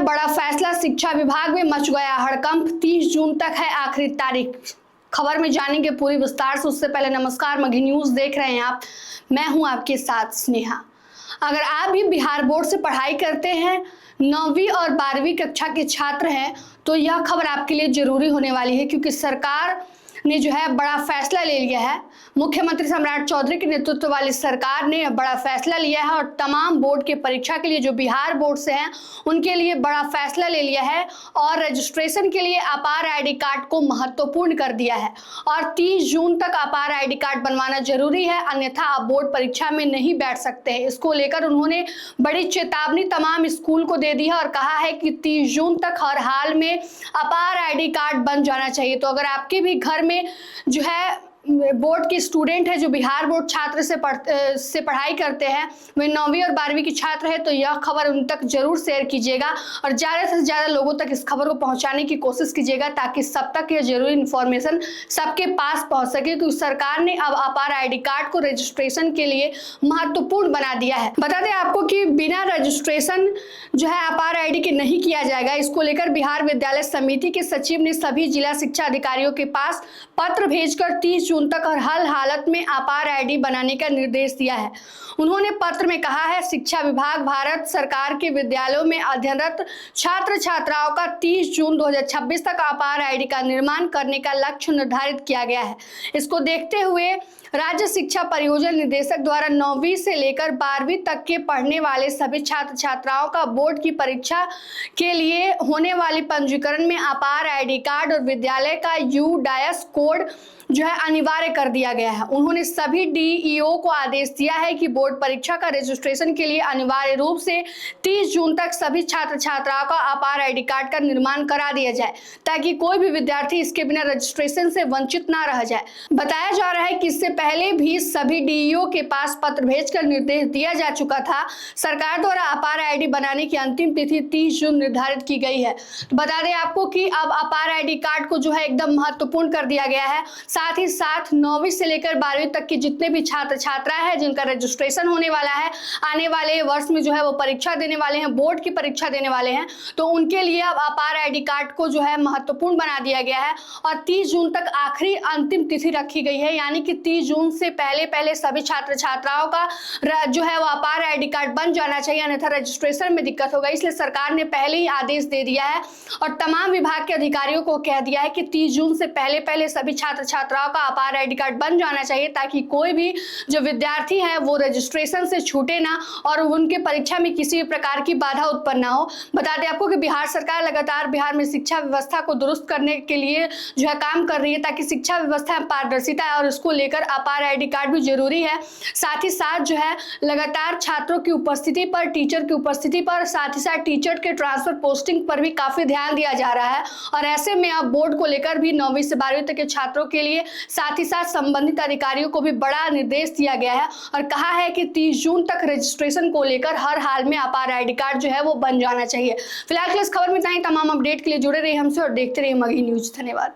बड़ा फैसला, शिक्षा विभाग में मच गया हड़कंप। 30 जून तक है आखिरी तारीख। खबर में जानेंगे पूरी विस्तार से। उससे पहले नमस्कार, मगही न्यूज देख रहे हैं आप। मैं हूं आपके साथ स्नेहा। अगर आप भी बिहार बोर्ड से पढ़ाई करते हैं, 9वीं और 12वीं कक्षा के छात्र हैं, तो यह खबर आपके लिए जरूरी होने वाली है, क्योंकि सरकार ने जो है बड़ा फैसला ले लिया है। मुख्यमंत्री सम्राट चौधरी के नेतृत्व वाली सरकार ने बड़ा फैसला लिया है और तमाम बोर्ड के परीक्षा के लिए जो बिहार बोर्ड से हैं उनके लिए बड़ा फैसला ले लिया है और रजिस्ट्रेशन के लिए अपार आईडी कार्ड को महत्वपूर्ण कर दिया है। और 30 जून तक अपार आईडी कार्ड बनवाना जरूरी है, अन्यथा आप बोर्ड परीक्षा में नहीं बैठ सकते हैं। इसको लेकर उन्होंने बड़ी चेतावनी तमाम स्कूल को दे दी है और कहा है कि 30 जून तक हर हाल में अपार आईडी कार्ड बन जाना चाहिए। तो अगर आपके भी घर में जो है बोर्ड के स्टूडेंट है, जो बिहार बोर्ड छात्र से पढ़ाई करते हैं, वे 9वीं और 12वीं के छात्र हैं, तो यह खबर उन तक जरूर शेयर कीजिएगा और ज़्यादा से ज़्यादा लोगों तक इस खबर को पहुंचाने की कोशिश कीजिएगा, ताकि सब तक यह जरूरी इन्फॉर्मेशन सबके पास पहुंच सके। क्योंकि सरकार ने अब अपार आईडी कार्ड को रजिस्ट्रेशन के लिए महत्वपूर्ण बना दिया है। बता दें आपको कि बिना रजिस्ट्रेशन जो है अपार आईडी के नहीं किया जाएगा। इसको लेकर बिहार विद्यालय समिति के सचिव ने सभी जिला शिक्षा अधिकारियों के पास पत्र भेजकर 30 जून तक हर हालत में अपार आईडी बनाने का निर्देश दिया है। उन्होंने पत्र में कहा है, शिक्षा विभाग भारत सरकार के विद्यालयों में अध्ययनरत छात्र छात्राओं का 30 जून 2026 तक अपार आईडी का निर्माण करने का लक्ष्य निर्धारित किया गया है। इसको देखते हुए राज्य शिक्षा परियोजना निदेशक द्वारा 9वीं से लेकर 12वीं तक के पढ़ने वाले सभी छात्र छात्राओं का बोर्ड की परीक्षा के लिए होने वाली पंजीकरण में अपार आईडी कार्ड और विद्यालय का UDAS कोड जो है अनिवार्य कर दिया गया है। उन्होंने सभी DEO को आदेश दिया है कि बोर्ड परीक्षा का रजिस्ट्रेशन के लिए अनिवार्य रूप से 30 जून तक सभी छात्र छात्राओं का अपार आईडी कार्ड का निर्माण करा दिया जाए, ताकि कोई भी विद्यार्थी इसके बिना रजिस्ट्रेशन से वंचित ना रह जाए। बताया जा रहा है कि इससे पहले भी सभी DEO के पास पत्र भेजकर निर्देश दिया जा चुका था। सरकार द्वारा अपार आईडी बनाने की अंतिम तिथि 30 जून निर्धारित की गई है। तो बता दें आपको कि अब अपार आईडी कार्ड को जो है एकदम महत्वपूर्ण कर दिया गया है। साथ ही साथ 9वीं से लेकर 12वीं तक के जितने भी छात्र छात्रा है जिनका रजिस्ट्रेशन होने वाला है, आने वाले वर्ष में जो है वो परीक्षा देने वाले हैं, बोर्ड की परीक्षा देने वाले हैं, तो उनके लिए अब अपार आईडी कार्ड को जो है महत्वपूर्ण बना दिया गया है और 30 जून तक आखिरी अंतिम तिथि रखी गई है। यानी कि 30 जून से पहले सभी छात्र छात्राओं का जो है वो अपार आईडी कार्ड बन जाना चाहिए, अन्यथा रजिस्ट्रेशन में दिक्कत होगा। इसलिए सरकार ने पहले ही आदेश दे दिया है और तमाम विभाग के अधिकारियों को कह दिया है कि 30 जून से पहले सभी छात्र छात्राओं का अपार आईडी कार्ड बन जाना चाहिए, ताकि कोई भी जो विद्यार्थी है वो रजिस्ट्रेशन से छूटे ना और उनके परीक्षा में किसी भी प्रकार की बाधा उत्पन्न ना हो। बता दें आपको कि बिहार सरकार लगातार बिहार में शिक्षा व्यवस्था को दुरुस्त करने के लिए जो है काम कर रही है, ताकि शिक्षा व्यवस्था में पारदर्शिता है और उसको लेकर अपार आईडी कार्ड भी जरूरी है। साथ ही साथ जो है लगातार छात्रों की उपस्थिति पर, टीचर की उपस्थिति पर, साथ ही साथ टीचर के ट्रांसफर पोस्टिंग पर भी काफी ध्यान दिया जा रहा है। और ऐसे में अब बोर्ड को लेकर भी 9वीं से 12वीं तक के छात्रों के लिए साथ ही साथ संबंधित अधिकारियों को भी बड़ा निर्देश दिया गया है और कहा है कि 30 जून तक रजिस्ट्रेशन को लेकर हर हाल में अपार आईडी कार्ड जो है वो बन जाना चाहिए। फिलहाल इस खबर में इतना ही। तमाम अपडेट के लिए जुड़े रहिए हमसे और देखते रहिए मगही न्यूज। धन्यवाद।